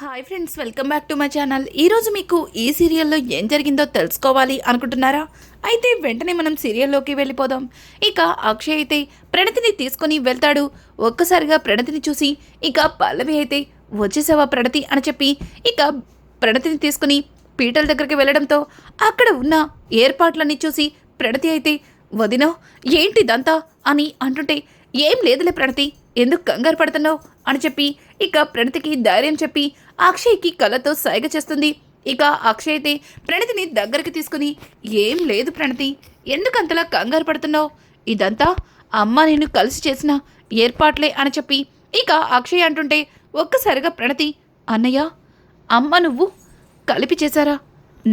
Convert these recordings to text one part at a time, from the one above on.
Hi friends, welcome back to my channel. ఈరోజు మీకు ఈ సీరియల్లో ఏం జరిగిందో తెలుసుకోవాలి అనుకుంటున్నారా? అయితే వెంటనే మనం సీరియల్లోకి వెళ్ళిపోదాం. ఇక అక్షయ్ అయితే ప్రణతిని తీసుకొని వెళ్తాడు. ఒక్కసారిగా ప్రణతిని చూసి ఇక పల్లవి అయితే వచ్చేసావా ప్రణతి అని చెప్పి ఇక ప్రణతిని తీసుకుని పీటల దగ్గరికి వెళ్ళడంతో అక్కడ ఉన్న ఏర్పాట్లన్నీ చూసి ప్రణతి అయితే వదినో ఏంటిదంతా అని అంటుంటే, ఏం లేదులే ప్రణతి, ఎందుకు కంగారు పడుతున్నావు అని చెప్పి ఇక ప్రణతికి ధైర్యం చెప్పి అక్షయ్కి కళ్ళతో సైగ చేస్తుంది. ఇక అక్షయ్ అయితే ప్రణతిని దగ్గరికి తీసుకుని, ఏం లేదు ప్రణతి, ఎందుకంతలా కంగారు పడుతున్నావు, ఇదంతా అమ్మ నేను కలిసి చేసిన ఏర్పాట్లే అని చెప్పి ఇక అక్షయ్ అంటుంటే ఒక్కసారిగా ప్రణతి, అన్నయ్య అమ్మ నువ్వు కలిపి చేశారా?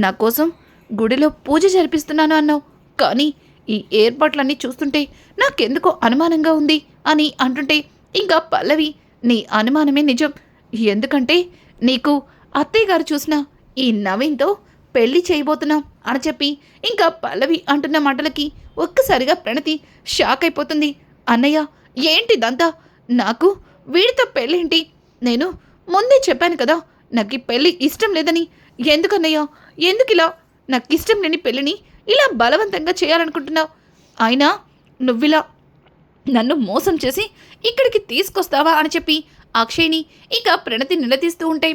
నా కోసం గుడిలో పూజ జరిపిస్తున్నాను అన్నావు, కానీ ఈ ఏర్పాట్లన్నీ చూస్తుంటే నాకెందుకో అనుమానంగా ఉంది అని అంటుంటే ఇంకా పల్లవి, నీ అనుమానమే నిజం, ఎందుకంటే నీకు అత్తయ్య గారు చూసిన ఈ నవీన్తో పెళ్లి చేయబోతున్నాం అని చెప్పి ఇంకా పల్లవి అంటున్న మాటలకి ఒక్కసారిగా ప్రణతి షాక్ అయిపోతుంది. అన్నయ్య ఏంటిదంతా, నాకు వీడితో పెళ్ళేంటి, నేను ముందే చెప్పాను కదా నాకు ఈ పెళ్ళి ఇష్టం లేదని, ఎందుకన్నయ్య ఎందుకు ఇలా నాకు ఇష్టం లేని పెళ్ళిని ఇలా బలవంతంగా చేయాలనుకుంటున్నావు, అయినా నువ్విలా నన్ను మోసం చేసి ఇక్కడికి తీసుకొస్తావా అని చెప్పి అక్షయ్ని ఇక ప్రణతి నిలదీస్తూ ఉంటే,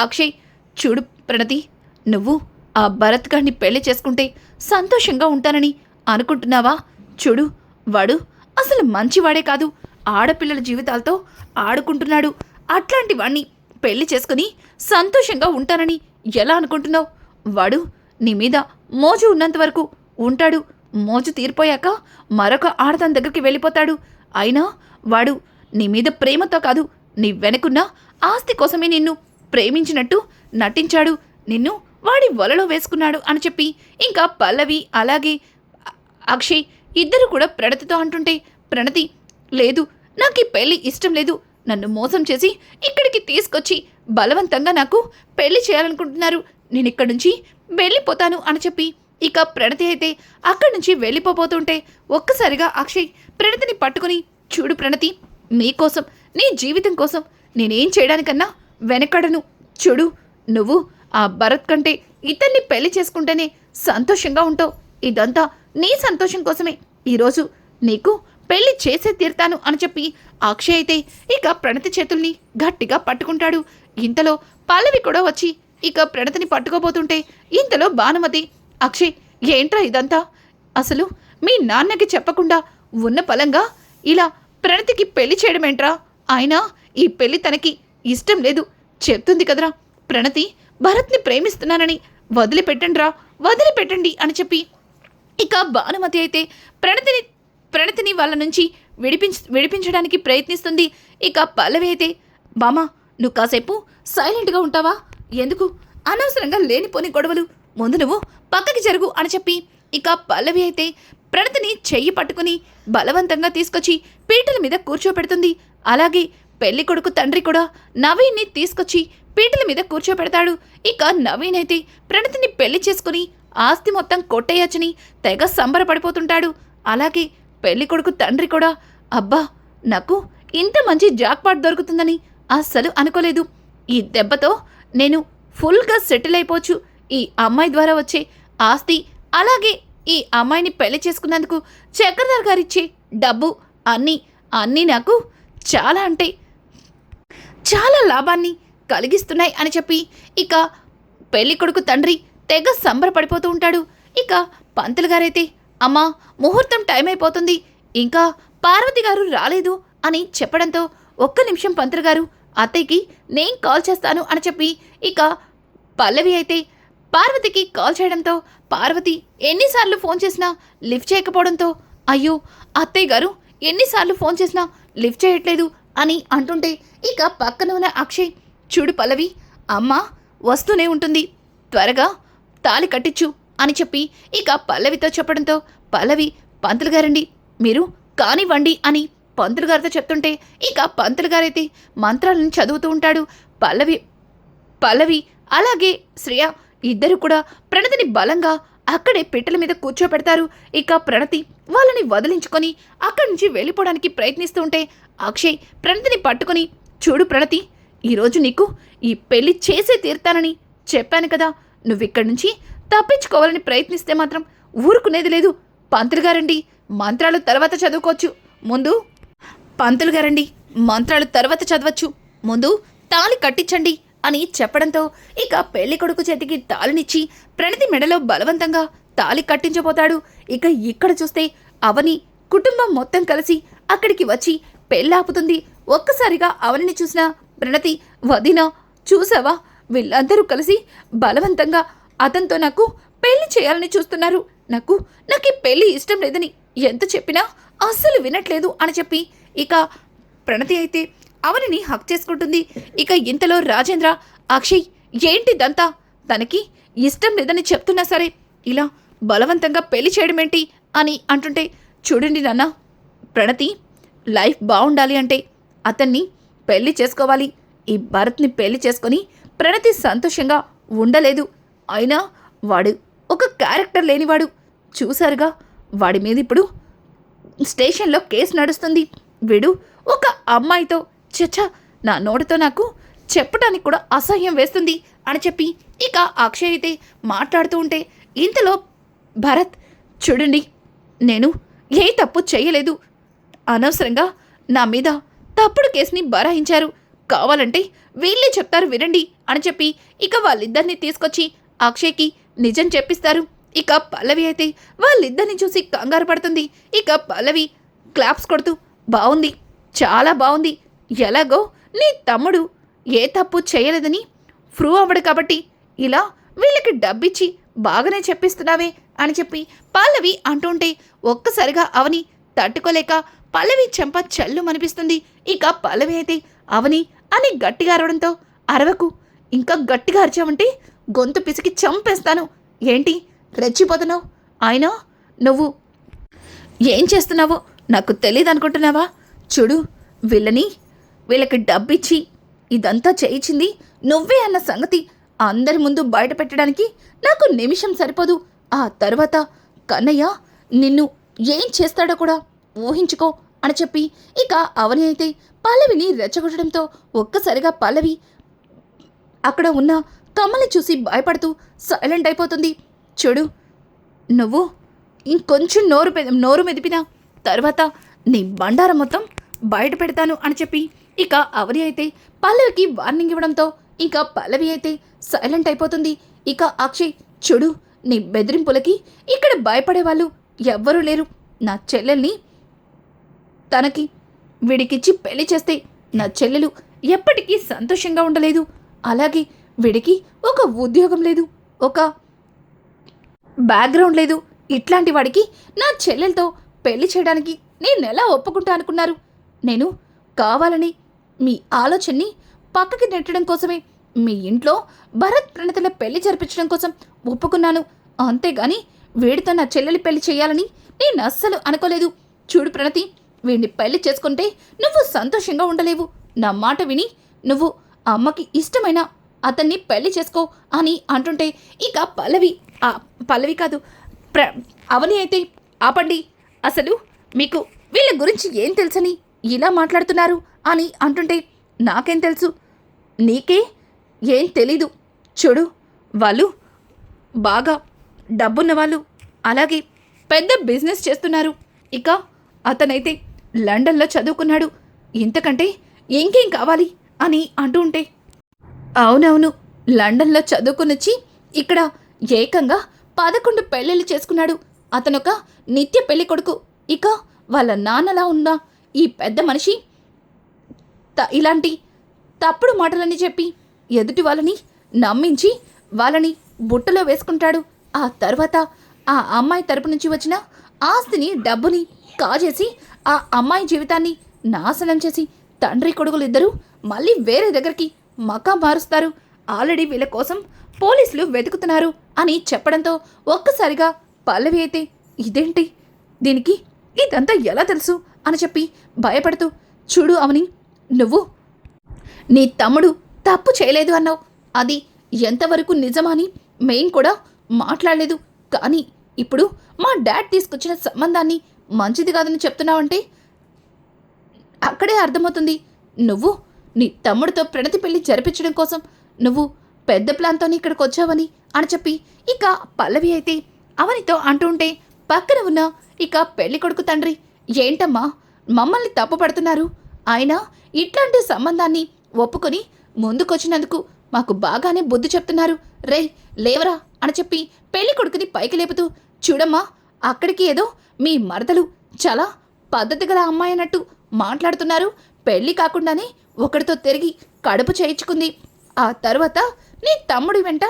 అక్షయ్ చూడు ప్రణతి, నువ్వు ఆ భరత్ గారిని పెళ్లి చేసుకుంటే సంతోషంగా ఉంటానని అనుకుంటున్నావా? చూడు, వాడు అసలు మంచివాడే కాదు, ఆడపిల్లల జీవితాలతో ఆడుకుంటున్నాడు, అట్లాంటి వాణ్ణి పెళ్లి చేసుకుని సంతోషంగా ఉంటానని ఎలా అనుకుంటున్నావు? వాడు నీ మీద మోజు ఉన్నంత వరకు ఉంటాడు, మోజు తీరిపోయాక మరొక ఆడదాని దగ్గరికి వెళ్ళిపోతాడు. అయినా వాడు నీ మీద ప్రేమతో కాదు, నీ వెనకున్న ఆస్తి కోసమే నిన్ను ప్రేమించినట్టు నటించాడు, నిన్ను వాడి వలలో వేసుకున్నాడు అని చెప్పి ఇంకా పల్లవి అలాగే అక్షయ్ ఇద్దరు కూడా ప్రణతితో అంటుంటే, ప్రణతి లేదు, నాకు ఈ పెళ్ళి ఇష్టం లేదు, నన్ను మోసం చేసి ఇక్కడికి తీసుకొచ్చి బలవంతంగా నాకు పెళ్లి చేయాలనుకుంటున్నారు, నేను ఇక్కడి నుంచి వెళ్ళిపోతాను అని చెప్పి ఇక ప్రణతి అయితే అక్కడి నుంచి వెళ్ళిపోతుంటే ఒక్కసారిగా అక్షయ్ ప్రణతిని పట్టుకుని, చూడు ప్రణతి, నీకోసం నీ జీవితం కోసం నేనేం చేయడానికన్నా వెనకడను, చూడు నువ్వు ఆ భరత్ కంటే ఇతన్ని పెళ్లి చేసుకుంటేనే సంతోషంగా ఉంటావు, ఇదంతా నీ సంతోషం కోసమే ఈరోజు నీకు పెళ్లి చేసే తీరుతాను అని చెప్పి అక్షయ్ అయితే ఇక ప్రణతి చేతుల్ని గట్టిగా పట్టుకుంటాడు. ఇంతలో పల్లవి కూడా వచ్చి ఇక ప్రణతిని పట్టుకోబోతుంటే ఇంతలో భానుమతి, అక్షయ్ ఏంట్రా ఇదంతా, అసలు మీ నాన్నకి చెప్పకుండా ఉన్న పలంగా ఇలా ప్రణతికి పెళ్లి చేయడమేంట్రా, అయినా ఈ పెళ్లి తనకి ఇష్టం లేదు చెప్తుంది కదరా, ప్రణతి భరత్ని ప్రేమిస్తున్నానని వదిలిపెట్టండి అని చెప్పి ఇక భానుమతి అయితే ప్రణతిని వాళ్ళ నుంచి విడిపించడానికి ప్రయత్నిస్తుంది. ఇక పల్లవి అయితే, బామా నువ్వు కాసేపు సైలెంట్గా ఉంటావా, ఎందుకు అనవసరంగా లేనిపోని గొడవలు, ముందు నువ్వు పక్కకి జరుగు అని చెప్పి ఇక పల్లవి అయితే ప్రణతిని చెయ్యి పట్టుకుని బలవంతంగా తీసుకొచ్చి పీటల మీద కూర్చోపెడుతుంది. అలాగే పెళ్లి కొడుకు తండ్రి కూడా నవీన్ని తీసుకొచ్చి పీటల మీద కూర్చోపెడతాడు. ఇక నవీన్ అయితే ప్రణతిని పెళ్లి చేసుకుని ఆస్తి మొత్తం కొట్టేయచ్చని తెగ సంబరపడిపోతుంటాడు. అలాగే పెళ్లి కొడుకు తండ్రి కూడా, అబ్బా నాకు ఇంత మంచి జాక్పాట్ దొరుకుతుందని అస్సలు అనుకోలేదు, ఈ దెబ్బతో నేను ఫుల్గా సెటిల్ అయిపోవచ్చు, ఈ అమ్మాయి ద్వారా వచ్చే ఆస్తి అలాగే ఈ అమ్మాయిని పెళ్లి చేసుకున్నందుకు చక్రధర్ గారిచ్చే డబ్బు అన్నీ నాకు చాలా అంటే చాలా లాభాన్ని కలిగిస్తున్నాయి అని చెప్పి ఇక పెళ్లి కొడుకు తండ్రి తెగ సంబరపడిపోతూ ఉంటాడు. ఇక పంతులు గారైతే, అమ్మా ముహూర్తం టైం అయిపోతుంది, ఇంకా పార్వతి గారు రాలేదు అని చెప్పడంతో, ఒక్క నిమిషం పంతులు గారు, అత్తయ్యకి నేను కాల్ చేస్తాను అని చెప్పి ఇక పల్లవి అయితే పార్వతికి కాల్ చేయడంతో పార్వతి ఎన్నిసార్లు ఫోన్ చేసినా లిఫ్ట్ చేయకపోవడంతో, అయ్యో అత్తయ్య గారు ఎన్నిసార్లు ఫోన్ చేసినా లిఫ్ట్ చేయట్లేదు అని అంటుంటే ఇక పక్కన ఉన్న అక్షయ్, చూడు పల్లవి, అమ్మ వస్తూనే ఉంటుంది, త్వరగా తాళి కట్టించు అని చెప్పి ఇక పల్లవితో చెప్పడంతో పల్లవి, పంతులు గారండి మీరు కానివ్వండి అని పంతులు గారితో చెప్తుంటే ఇక పంతులు గారైతే మంత్రాలను చదువుతూ ఉంటాడు. పల్లవి అలాగే శ్రేయ ఇద్దరు కూడా ప్రణతిని బలంగా అక్కడే పెట్టెల మీద కూర్చోపెడతారు. ఇక ప్రణతి వాళ్ళని వదిలించుకొని అక్కడి నుంచి వెళ్ళిపోవడానికి ప్రయత్నిస్తూ ఉంటే అక్షయ్ ప్రణతిని పట్టుకొని, చూడు ప్రణతి, ఈరోజు నీకు ఈ పెళ్లి చేసే తీరుతానని చెప్పాను కదా. నువ్విక్కడి నుంచి తప్పించుకోవాలని ప్రయత్నిస్తే మాత్రం ఊరుకునేది లేదు. పంతులు గారండి, మంత్రాలు తర్వాత చదువుకోవచ్చు, ముందు పంతులు గారండి, మంత్రాలు తర్వాత చదవచ్చు, ముందు తాళి కట్టించండి అని చెప్పడంతో ఇక పెళ్లి కొడుకు చేతికి తాళినిచ్చి ప్రణతి మెడలో బలవంతంగా తాళి కట్టించబోతాడు. ఇక ఇక్కడ చూస్తే అవని కుటుంబం మొత్తం కలిసి అక్కడికి వచ్చి పెళ్ళాపుతుంది. ఒక్కసారిగా అవనిని చూసిన ప్రణతి, వదినా చూసావా, వీళ్ళందరూ కలిసి బలవంతంగా అతనితో నాకు పెళ్లి చేయాలని చూస్తున్నారు. నాకు ఈ పెళ్లి ఇష్టం లేదని ఎంత చెప్పినా అస్సలు వినట్లేదు అని చెప్పి ఇక ప్రణతి అయితే అవనిని హక్ చేసుకుంటుంది. ఇక ఇంతలో రాజేంద్ర, అక్షయ్ ఏంటిదంతా, తనకి ఇష్టం లేదని చెప్తున్నా సరే ఇలా బలవంతంగా పెళ్లి చేయడం ఏంటి అని అంటుంటే, చూడండి నాన్న, ప్రణతి లైఫ్ బాగుండాలి అంటే అతన్ని పెళ్లి చేసుకోవాలి. ఈ భరత్ని పెళ్లి చేసుకొని ప్రణతి సంతోషంగా ఉండలేదు. అయినా వాడు ఒక క్యారెక్టర్ లేనివాడు. చూసారుగా, వాడి మీద ఇప్పుడు స్టేషన్లో కేసు నడుస్తుంది. వీడు ఒక అమ్మాయితో, చచ్చా, నా నోటితో నాకు చెప్పడానికి కూడా అసహ్యం వేస్తుంది అని చెప్పి ఇక అక్షయ్ అయితే మాట్లాడుతూ ఉంటే, ఇంతలో భరత్, చూడండి, నేను ఏ తప్పు చేయలేదు. అనవసరంగా నా మీద తప్పుడు కేసుని బరాయించారు. కావాలంటే వీళ్ళే చెప్తారు వినండి అని చెప్పి ఇక వాళ్ళిద్దరిని తీసుకొచ్చి అక్షయ్కి నిజం చెప్పిస్తారు. ఇక పల్లవి అయితే వాళ్ళిద్దరిని చూసి కంగారు పడుతుంది. ఇక పల్లవి క్లాప్స్ కొడుతూ, బాగుంది, చాలా బాగుంది, ఎలాగో నీ తమ్ముడు ఏ తప్పు చేయలేదని ప్రూవ్ అవ్వడు కాబట్టి ఇలా వీళ్ళకి డబ్బిచ్చి బాగానే చెప్పిస్తున్నావే అని చెప్పి పల్లవి అంటుంటే ఒక్కసారిగా అవని తట్టుకోలేక పల్లవి చెంప చల్లు మనిపిస్తుంది. ఇక పల్లవి అయితే అవని అని గట్టిగా అరవడంతో, అరవకు, ఇంకా గట్టిగా అరిచావంటే గొంతు పిసికి చంపేస్తాను. ఏంటి రెచ్చిపోతున్నావు? అయినా నువ్వు ఏం చేస్తున్నావో నాకు తెలియదు అనుకుంటున్నావా? చూడు, వీళ్ళకి డబ్బిచ్చి ఇదంతా చేయించింది నువ్వే అన్న సంగతి అందరి ముందు బయట పెట్టడానికి నాకు నిమిషం సరిపోదు. ఆ తర్వాత కన్నయ్య నిన్ను ఏం చేస్తాడో కూడా ఊహించుకో అని చెప్పి ఇక అవని అయితే పల్లవిని రెచ్చగొట్టడంతో ఒక్కసారిగా పల్లవి అక్కడ ఉన్న కమల్ని చూసి భయపడుతూ సైలెంట్ అయిపోతుంది. చూడు, నువ్వు ఇంకొంచెం నోరు మెదిపినా తర్వాత నీ బండారం మొత్తం బయట పెడతాను అని చెప్పి ఇక అవని అయితే పల్లవికి వార్నింగ్ ఇవ్వడంతో ఇక పల్లవి అయితే సైలెంట్ అయిపోతుంది. ఇక అక్షయ్, చూడు, నీ బెదిరింపులకి ఇక్కడ భయపడే వాళ్ళు ఎవ్వరూ లేరు. నా చెల్లెల్ని తనకి వీడికిచ్చి పెళ్లి చేస్తే నా చెల్లెలు ఎప్పటికీ సంతోషంగా ఉండలేదు. అలాగే వీడికి ఒక ఉద్యోగం లేదు, ఒక బ్యాక్గ్రౌండ్ లేదు. ఇట్లాంటి వాడికి నా చెల్లెలతో పెళ్లి చేయడానికి నేను ఎలా ఒప్పుకుంటా అనుకున్నారు? నేను కావాలని మీ ఆలోచనని పక్కకి నెట్టడం కోసమే మీ ఇంట్లో భరత్ ప్రణతిల పెళ్లి జరిపించడం కోసం ఒప్పుకున్నాను. అంతేగాని వీడితో నా చెల్లెలి పెళ్లి చేయాలని నేను అస్సలు అనుకోలేదు. చూడు ప్రణతి, వీడిని పెళ్లి చేసుకుంటే నువ్వు సంతోషంగా ఉండలేవు. నా మాట విని నువ్వు అమ్మకి ఇష్టమైన అతన్ని పెళ్లి చేసుకో అని అంటుంటే ఇక పల్లవి కాదు అవని అయితే, ఆపండి, అసలు మీకు వీళ్ళ గురించి ఏం తెలుసని ఇలా మాట్లాడుతున్నారు అని అంటుంటే, నాకేం తెలుసు, నీకే ఏం తెలీదు. చూడు, వాళ్ళు బాగా డబ్బున్న వాళ్ళు, అలాగే పెద్ద బిజినెస్ చేస్తున్నారు. ఇక అతనైతే లండన్లో చదువుకున్నాడు. ఇంతకంటే ఇంకేం కావాలి అని అంటూ ఉంటే, అవునవును, లండన్లో చదువుకునొచ్చి ఇక్కడ ఏకంగా 11 పెళ్ళిళ్ళు చేసుకున్నాడు. అతనొక నిత్య పెళ్లి కొడుకు. ఇక వాళ్ళ నాన్నలా ఉన్న ఈ పెద్ద మనిషి ఇలాంటి తప్పుడు మాటలని చెప్పి ఎదుటి వాళ్ళని నమ్మించి వాళ్ళని బుట్టలో వేసుకుంటాడు. ఆ తర్వాత ఆ అమ్మాయి తరపు నుంచి వచ్చిన ఆస్తిని, డబ్బుని కాజేసి ఆ అమ్మాయి జీవితాన్ని నాశనం చేసి తండ్రి కొడుకులు ఇద్దరూ మళ్ళీ వేరే దగ్గరికి మకా మారుస్తారు. ఆల్రెడీ వీళ్ళ కోసం పోలీసులు వెతుకుతున్నారు అని చెప్పడంతో ఒక్కసారిగా పల్లవి అయితే, ఇదేంటి, దీనికి ఇదంతా ఎలా తెలుసు అని చెప్పి భయపడుతూ, చూడు అవని, నువ్వు నీ తమ్ముడు తప్పు చేయలేదు అన్నావు. అది ఎంతవరకు నిజమని మేం కూడా మాట్లాడలేదు. కానీ ఇప్పుడు మా డాడ్ తీసుకొచ్చిన సంబంధాన్ని మంచిది కాదని చెప్తున్నావంటే అక్కడే అర్థమవుతుంది నువ్వు నీ తమ్ముడితో ప్రణతి పెళ్లి జరిపించడం కోసం నువ్వు పెద్ద ప్లాన్తోనే ఇక్కడికి వచ్చావని అని చెప్పి ఇక పల్లవి అయితే అవనితో అంటూ ఉంటే పక్కన ఉన్న ఇక పెళ్లి కొడుకు తండ్రి, ఏంటమ్మా మమ్మల్ని తప్పుపడుతున్నారు? ఆయన ఇట్లాంటి సంబంధాన్ని ఒప్పుకొని ముందుకొచ్చినందుకు మాకు బాగానే బుద్ధి చెప్తున్నారు. రేయ్ లేవరా అని చెప్పి పెళ్లి కొడుకుని పైకి లేపుతూ, చూడమ్మా అక్కడికి ఏదో మీ మరదలు చాలా పద్ధతి గల అమ్మాయి అన్నట్టు మాట్లాడుతున్నారు. పెళ్లి కాకుండానే ఒకరితో తిరిగి కడుపు చేయించుకుంది. ఆ తర్వాత నీ తమ్ముడి వెంట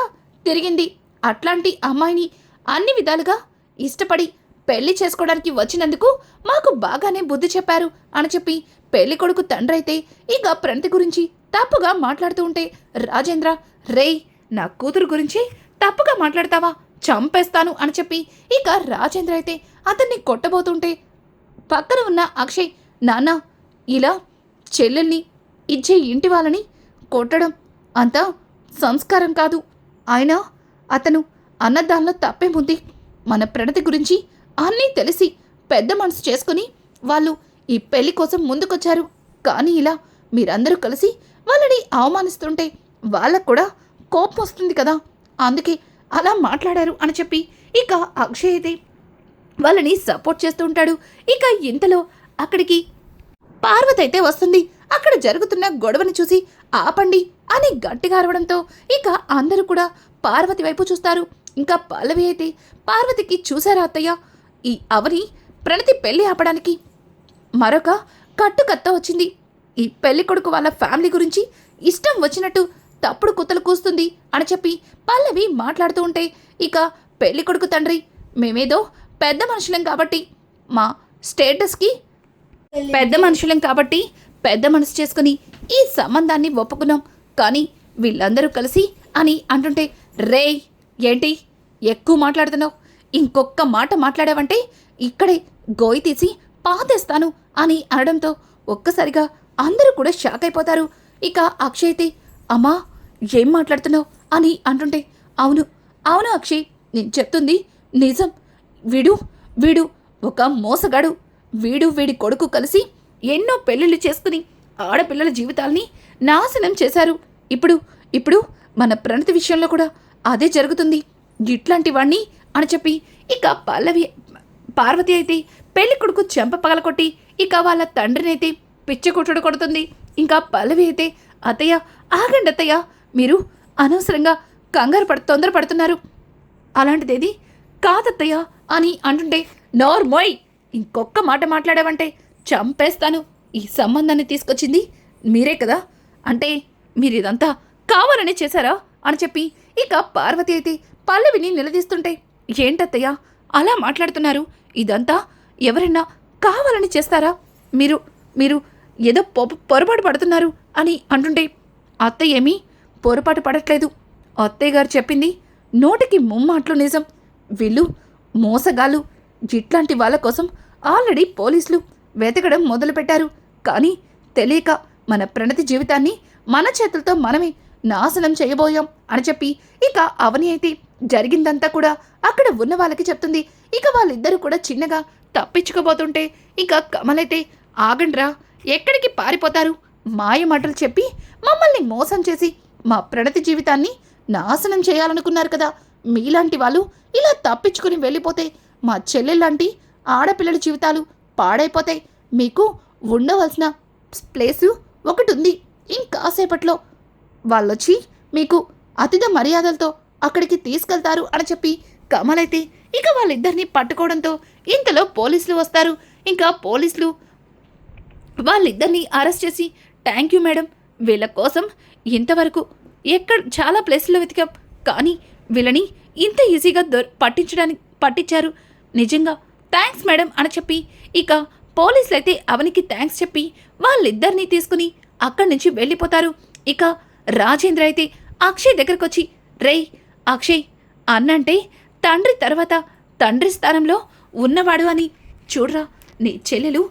తిరిగింది. అట్లాంటి అమ్మాయిని అన్ని విధాలుగా ఇష్టపడి పెళ్లి చేసుకోవడానికి వచ్చినందుకు మాకు బాగానే బుద్ధి చెప్పారు అని చెప్పి పెళ్లి కొడుకు తండ్రి అయితే ఇక ప్రణతి గురించి తప్పుగా మాట్లాడుతూ ఉంటే రాజేంద్ర, రేయ్ నా కూతురు గురించి తప్పుగా మాట్లాడతావా, చంపేస్తాను అని చెప్పి ఇక రాజేంద్ర అయితే అతన్ని కొట్టబోతుంటే పక్కన ఉన్న అక్షయ్, నాన్న ఇలా చెల్లెల్ని ఇచ్చే ఇంటి వాళ్ళని కొట్టడం అంత సంస్కారం కాదు. ఆయన అతను అన్నదానిలో తప్పేముంది? మన ప్రణతి గురించి అన్నీ తెలిసి పెద్ద మనసు చేసుకుని వాళ్ళు ఈ పెళ్లి కోసం ముందుకొచ్చారు. కానీ ఇలా మీరందరూ కలిసి వాళ్ళని అవమానిస్తుంటే వాళ్ళకు కూడా కోపం వస్తుంది కదా, అందుకే అలా మాట్లాడారు అని చెప్పి ఇక అక్షయ్ అయితే వాళ్ళని సపోర్ట్ చేస్తూ ఉంటాడు. ఇక ఇంతలో అక్కడికి పార్వతి అయితే వస్తుంది. అక్కడ జరుగుతున్న గొడవని చూసి ఆపండి అని గట్టిగా అరవడంతో ఇక అందరూ కూడా పార్వతి వైపు చూస్తారు. ఇంకా పల్లవి అయితే పార్వతికి, చూసారా అత్తయ్య, ఈ అవని ప్రణతి పెళ్లి ఆపడానికి మరొక కట్టుకత్త వచ్చింది. ఈ పెళ్లి కొడుకు వాళ్ళ ఫ్యామిలీ గురించి ఇష్టం వచ్చినట్టు తప్పుడు కుత్తలు కూస్తుంది అని చెప్పి పల్లవి మాట్లాడుతూ ఉంటే ఇక పెళ్లి కొడుకు తండ్రి, మేమేదో పెద్ద మనుషులం కాబట్టి మా స్టేటస్కి పెద్ద మనుషులం కాబట్టి పెద్ద మనసు చేసుకుని ఈ సంబంధాన్ని ఒప్పుకున్నాం. కానీ వీళ్ళందరూ కలిసి అని అంటుంటే, రేయ్ ఏంటి ఎక్కువ మాట్లాడుతున్నావు? ఇంకొక్క మాట మాట్లాడావంటే ఇక్కడే గోయి తీసి పాతేస్తాను అని అనడంతో ఒక్కసారిగా అందరూ కూడా షాక్ అయిపోతారు. ఇక అక్షయ్ అయితే, అమ్మా ఏం మాట్లాడుతున్నావు అని అంటుంటే, అవును అవును అక్షయ్, నేను చెప్తుంది నిజం. వీడు వీడు ఒక మోసగాడు. వీడి కొడుకు కలిసి ఎన్నో పెళ్ళిళ్ళు చేసుకుని ఆడపిల్లల జీవితాల్ని నాశనం చేశారు. ఇప్పుడు మన ప్రణతి విషయంలో కూడా అదే జరుగుతుంది. ఇట్లాంటి వాణ్ణి అని చెప్పి ఇక పార్వతి అయితే పెళ్లి కొడుకు చెంప పగలకొట్టి ఇక వాళ్ళ తండ్రినైతే పిచ్చకొట్టుడు కొడుతుంది. ఇంకా పల్లవి అయితే, అత్తయ్య ఆగండి అత్తయ్య, మీరు అనవసరంగా తొందరపడుతున్నారు. అలాంటిదేది కాదత్తయ్య అని అంటుంటే, నోర్మోయ్, ఇంకొక్క మాట మాట్లాడావంటే చంపేస్తాను. ఈ సంబంధాన్ని తీసుకొచ్చింది మీరే కదా, అంటే మీరు ఇదంతా కావాలని చేశారా అని చెప్పి ఇక పార్వతి అయితే పల్లవిని నిలదీస్తుంటే, ఏంటత్తయ్య అలా మాట్లాడుతున్నారు? ఇదంతా ఎవరైనా కావాలని చేస్తారా? మీరు ఏదో పొరపాటు పడుతున్నారు అని అంటుంటే, అత్తయ్య ఏమీ పొరపాటు పడట్లేదు. అత్తయ్య గారు చెప్పింది నోటికి ముమ్మాట్లు నిజం. వీళ్ళు మోసగాళ్ళు. ఇట్లాంటి వాళ్ళ కోసం ఆల్రెడీ పోలీసులు వెతకడం మొదలుపెట్టారు. కానీ తెలియక మన ప్రణతి జీవితాన్ని మన చేతులతో మనమే నాశనం చేయబోయాం అని చెప్పి ఇక అవని అయితే జరిగిందంతా కూడా అక్కడ ఉన్న వాళ్ళకి చెప్తుంది. ఇక వాళ్ళిద్దరూ కూడా చిన్నగా తప్పించుకోబోతుంటే ఇక కమలైతే, ఆగండ్రా, ఎక్కడికి పారిపోతారు? మాయ మాటలు చెప్పి మమ్మల్ని మోసం చేసి మా ప్రణతి జీవితాన్ని నాశనం చేయాలనుకున్నారు కదా. మీలాంటి వాళ్ళు ఇలా తప్పించుకుని వెళ్ళిపోతే మా చెల్లెల్లాంటి ఆడపిల్లల జీవితాలు పాడైపోతాయి. మీకు ఉండవలసిన ప్లేసు ఒకటి ఉంది. ఇంకాసేపట్లో వాళ్ళొచ్చి మీకు అతిథి మర్యాదలతో అక్కడికి తీసుకెళ్తారు అని చెప్పి కమలైతే ఇక వాళ్ళిద్దరిని పట్టుకోవడంతో ఇంతలో పోలీసులు వస్తారు. ఇంకా పోలీసులు వాళ్ళిద్దరిని అరెస్ట్ చేసి, థ్యాంక్ యూ మేడం, వీళ్ళ కోసం ఇంతవరకు చాలా ప్లేస్లో వెతికాం, కానీ వీళ్ళని ఇంత ఈజీగా పట్టించారు. నిజంగా థ్యాంక్స్ మేడం అని చెప్పి ఇక పోలీసులు అయితే అవనికి థ్యాంక్స్ చెప్పి వాళ్ళిద్దరినీ తీసుకుని అక్కడి నుంచి వెళ్ళిపోతారు. ఇక రాజేంద్ర అయితే అక్షయ్ దగ్గరకు వచ్చి, రేయ్ అక్షయ్, అన్నంటే తండ్రి తర్వాత తండ్రి స్థానంలో ఉన్నవాడు అని చూడరా, నీ చెల్లెలు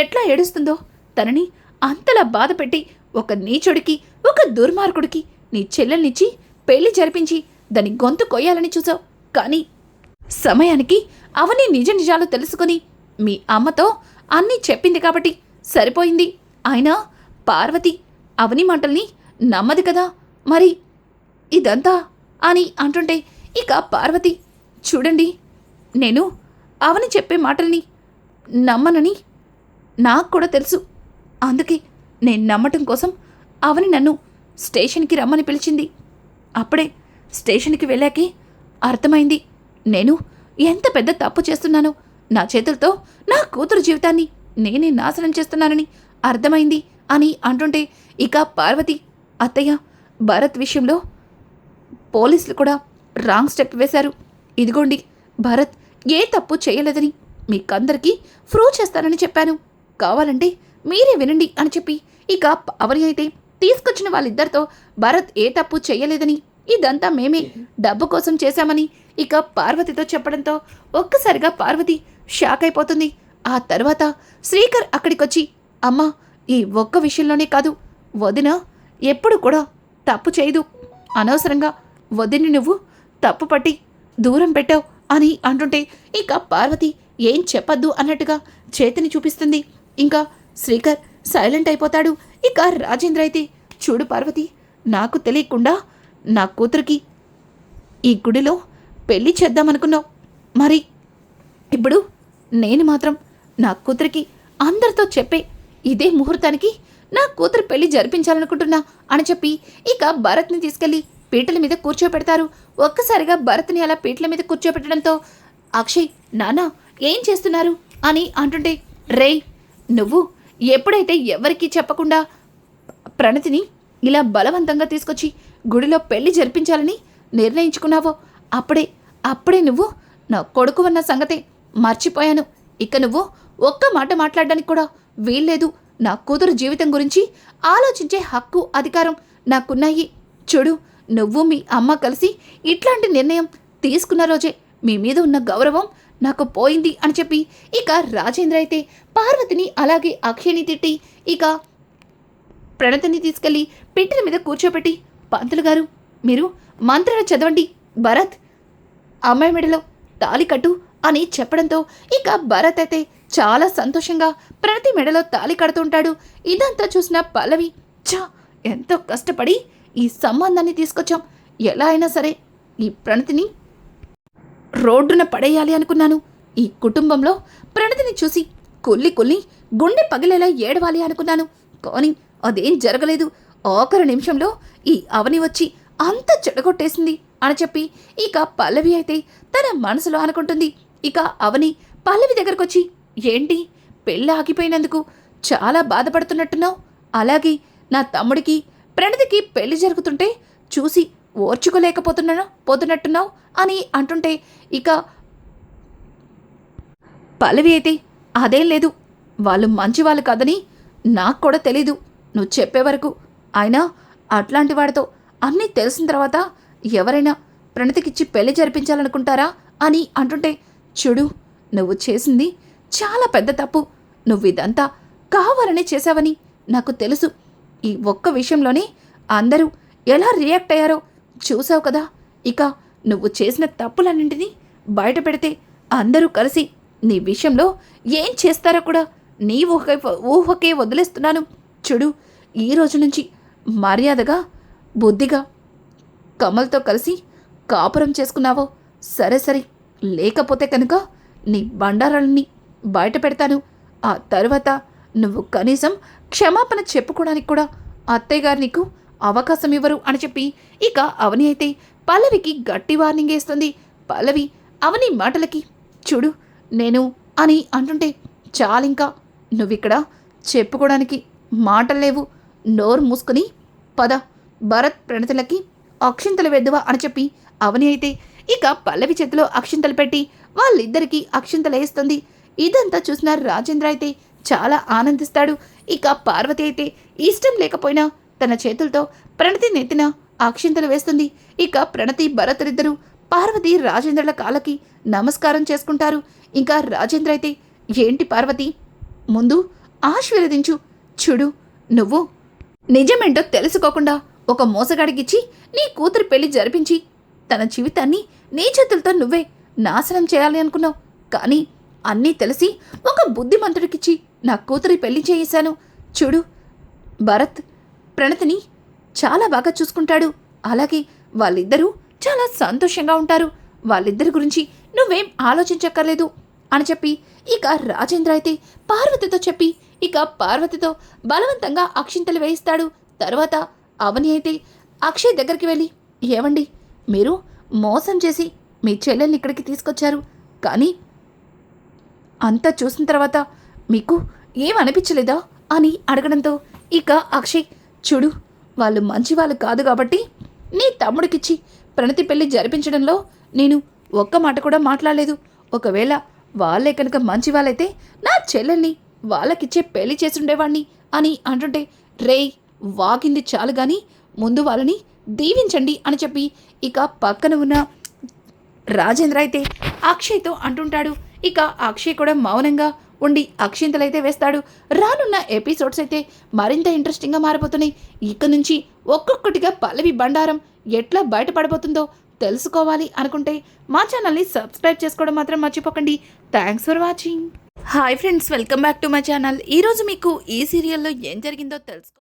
ఎట్లా ఏడుస్తుందో. తనని అంతలా బాధ పెట్టి ఒక నీచుడికి, ఒక దుర్మార్గుడికి నీ చెల్లెల్నిచ్చి పెళ్లి జరిపించి దాని గొంతు కొయ్యాలని చూసావు. కానీ సమయానికి అవని నిజ నిజాలు తెలుసుకుని మీ అమ్మతో అన్నీ చెప్పింది కాబట్టి సరిపోయింది. అయినా పార్వతి అవని మాటల్ని నమ్మదు కదా, మరి ఇదంతా అని అంటుంటే ఇక పార్వతి, చూడండి, నేను అవని చెప్పే మాటల్ని నమ్మనని నాకు కూడా తెలుసు. అందుకే నేను నమ్మటం కోసం అవని నన్ను స్టేషన్కి రమ్మని పిలిచింది. అప్పుడే స్టేషన్కి వెళ్ళాకే అర్థమైంది నేను ఎంత పెద్ద తప్పు చేస్తున్నానో, నా చేతులతో నా కూతురు జీవితాన్ని నేనే నాశనం చేస్తున్నానని అర్థమైంది అని అంటుంటే ఇక పార్వతి, అత్తయ్య, భరత్ విషయంలో పోలీసులు కూడా రాంగ్ స్టెప్ వేశారు. ఇదిగోండి, భరత్ ఏ తప్పు చేయలేదని మీకందరికీ ప్రూవ్ చేస్తానని చెప్పాను. కావాలంటే మీరే వినండి అని చెప్పి ఇక అవని అయితే తీసుకొచ్చిన వాళ్ళిద్దరితో భరత్ ఏ తప్పు చేయలేదని, ఇదంతా మేమే డబ్బు కోసం చేశామని ఇక పార్వతితో చెప్పడంతో ఒక్కసారిగా పార్వతి షాక్ అయిపోతుంది. ఆ తర్వాత శ్రీకర్ అక్కడికొచ్చి, అమ్మా, ఈ ఒక్క విషయంలోనే కాదు, వదిన ఎప్పుడు కూడా తప్పు చేయదు. అనవసరంగా వదిన్ని నువ్వు తప్పు పట్టి దూరం పెట్టావు అని అంటుంటే ఇక పార్వతి ఏం చెప్పద్దు అన్నట్టుగా చేతిని చూపిస్తుంది. ఇంకా శ్రీకర్ సైలెంట్ అయిపోతాడు. ఇక రాజేంద్ర అయితే, చూడు పార్వతి, నాకు తెలియకుండా నా కూతురికి ఈ గుడిలో పెళ్లి చేద్దామనుకున్నావు. మరి ఇప్పుడు నేను మాత్రం నా కూతురికి అందరితో చెప్పే ఇదే ముహూర్తానికి నా కూతురు పెళ్లి జరిపించాలనుకుంటున్నా అని చెప్పి ఇక భరత్ని తీసుకెళ్లి పీటల మీద కూర్చోపెడతారు. ఒక్కసారిగా భరత్ని అలా పీటల మీద కూర్చోపెట్టడంతో అక్షయ్, నాన్న ఏం చేస్తున్నారు అని అంటుంటే, రేయ్, నువ్వు ఎప్పుడైతే ఎవరికీ చెప్పకుండా ప్రణతిని ఇలా బలవంతంగా తీసుకొచ్చి గుడిలో పెళ్లి జరిపించాలని నిర్ణయించుకున్నావో అప్పుడే నువ్వు నా కొడుకు అన్న సంగతే మర్చిపోయాను. ఇక నువ్వు ఒక్క మాట మాట్లాడడానికి కూడా వీల్లేదు. నా కూతురు జీవితం గురించి ఆలోచించే హక్కు, అధికారం నాకున్నాయి. చూడు, నువ్వు మీ అమ్మ కలిసి ఇట్లాంటి నిర్ణయం తీసుకున్న రోజే మీ మీద ఉన్న గౌరవం నాకు పోయింది అని చెప్పి ఇక రాజేంద్ర అయితే పార్వతిని అలాగే అక్షయ్ని తిట్టి ఇక ప్రణతిని తీసుకెళ్లి పిట్టల మీద కూర్చోపెట్టి, పంతులు గారు, మీరు మంత్రాలు చదవండి, భరత్ అమ్మాయి మెడలో తాళి కట్టు అని చెప్పడంతో ఇక భరత్ అయితే చాలా సంతోషంగా ప్రణతి మెడలో తాళి కడుతుంటాడు. ఇదంతా చూసిన పల్లవి, ఎంతో కష్టపడి ఈ సంబంధాన్ని తీసుకొచ్చాం. ఎలా అయినా సరే ఈ ప్రణతిని రోడ్డున పడేయాలి అనుకున్నాను. ఈ కుటుంబంలో ప్రణతిని చూసి కుల్లి గుండె పగిలేలా ఏడవాలి అనుకున్నాను. కానీ అదేం జరగలేదు. ఆఖరి నిమిషంలో ఈ అవని వచ్చి అంత చెడగొట్టేసింది అని చెప్పి ఇక పల్లవి అయితే తన మనసులో అనుకుంటుంది. ఇక అవని పల్లవి దగ్గరకొచ్చి, ఏంటి, పెళ్ళి ఆగిపోయినందుకు చాలా బాధపడుతున్నట్టున్నావు. అలాగే నా తమ్ముడికి ప్రణతికి పెళ్లి జరుగుతుంటే చూసి పోతున్నట్టున్నావు అని అంటుంటే ఇక పల్లవి అయితే, అదేం లేదు, వాళ్ళు మంచివాళ్ళు కాదని నాకు కూడా తెలీదు. నువ్వు చెప్పే వరకు. అయినా అట్లాంటి వాడితో అన్నీ తెలిసిన తర్వాత ఎవరైనా ప్రణతికిచ్చి పెళ్లి జరిపించాలనుకుంటారా అని అంటుంటే, చూడు, నువ్వు చేసింది చాలా పెద్ద తప్పు. నువ్వు ఇదంతా కావాలని చేశావని నాకు తెలుసు. ఈ ఒక్క విషయంలోనే అందరూ ఎలా రియాక్ట్ అయ్యారో చూసావు కదా. ఇక నువ్వు చేసిన తప్పులన్నింటినీ బయట పెడితే అందరూ కలిసి నీ విషయంలో ఏం చేస్తారో కూడా నీ ఊహకే వదిలేస్తున్నాను. చూడు, ఈ రోజు నుంచి మర్యాదగా, బుద్ధిగా కమల్తో కలిసి కాపురం చేసుకున్నావో సరే, లేకపోతే కనుక నీ బండారాలని బయట పెడతాను. ఆ తరువాత నువ్వు కనీసం క్షమాపణ చెప్పుకోవడానికి కూడా అత్తయ్య గారు నీకు అవకాశం ఇవ్వరు అని చెప్పి ఇక అవని అయితే పల్లవికి గట్టి వార్నింగ్ వేస్తుంది. పల్లవి అవని మాటలకి, చూడు, నేను అని అంటుంటే, చాలింకా, నువ్విక్కడ చెప్పుకోవడానికి మాటలు లేవు. నోరు మూసుకుని పద, భరత్ ప్రణతులకి అక్షింతలు వేద్దువా అని చెప్పి అవని అయితే ఇక పల్లవి చేతిలో అక్షింతలు పెట్టి వాళ్ళిద్దరికీ అక్షింతలు వేస్తుంది. ఇదంతా చూసిన రాజేంద్ర అయితే చాలా ఆనందిస్తాడు. ఇక పార్వతి అయితే ఇష్టం లేకపోయినా తన చేతులతో ప్రణతి నెత్తిన అక్షింతలు వేస్తుంది. ఇక ప్రణతి, భరతులిద్దరూ పార్వతి రాజేంద్రల కాళ్ళకి నమస్కారం చేసుకుంటారు. ఇంకా రాజేంద్ర అయితే, ఏంటి పార్వతి, ముందు ఆశీర్వదించు. చూడు, నువ్వు నిజమేంటో తెలుసుకోకుండా ఒక మోసగాడికిచ్చి నీ కూతురు పెళ్లి జరిపించి తన జీవితాన్ని నీ చేతులతో నువ్వే నాశనం చేయాలి అనుకున్నావు. కానీ అన్నీ తెలిసి ఒక బుద్ధిమంతుడికిచ్చి నా కూతురి పెళ్లి చేయిశాను. చూడు, భరత్ ప్రణతిని చాలా బాగా చూసుకుంటాడు. అలాగే వాళ్ళిద్దరూ చాలా సంతోషంగా ఉంటారు. వాళ్ళిద్దరి గురించి నువ్వేం ఆలోచించక్కర్లేదు అని చెప్పి ఇక రాజేంద్ర అయితే పార్వతితో చెప్పి ఇక పార్వతితో బలవంతంగా అక్షింతలు వేయిస్తాడు. తర్వాత అవని అయితే అక్షయ్ దగ్గరికి వెళ్ళి, ఏవండి, మీరు మోసం చేసి మీ చెల్లెల్ని ఇక్కడికి తీసుకొచ్చారు, కానీ అంతా చూసిన తర్వాత మీకు ఏమనిపించలేదా అని అడగడంతో ఇక అక్షయ్, చూడు, వాళ్ళు మంచి వాళ్ళు కాదు కాబట్టి నీ తమ్ముడికిచ్చి ప్రణతి పెళ్లి జరిపించడంలో నేను ఒక్క మాట కూడా మాట్లాడలేదు. ఒకవేళ వాళ్ళే కనుక మంచి వాళ్ళైతే నా చెల్లెల్ని వాళ్ళకిచ్చే పెళ్లి చేసుండేవాణ్ణి అని అంటుంటే, రేయ్, వాగింది చాలు గాని ముందు వాళ్ళని దీవించండి అని చెప్పి ఇక పక్కన ఉన్న రాజేంద్ర అయితే అక్షయ్తో అంటుంటాడు. ఇక అక్షయ్ కూడా మౌనంగా ఉండి అక్షింతలైతే వేస్తాడు. రానున్న ఎపిసోడ్స్ అయితే మరింత ఇంట్రెస్టింగ్గా మారిపోతున్నాయి. ఇక నుంచి ఒక్కొక్కటిగా పల్లవి బండారం ఎట్లా బయటపడబోతుందో తెలుసుకోవాలి అనుకుంటే మా ఛానల్ని సబ్స్క్రైబ్ చేసుకోవడం మాత్రం మర్చిపోకండి. Thanks for watching. Hi friends, welcome back to my channel. ఈరోజు మీకు ఈ సీరియల్లో ఏం జరిగిందో తెలుసుకో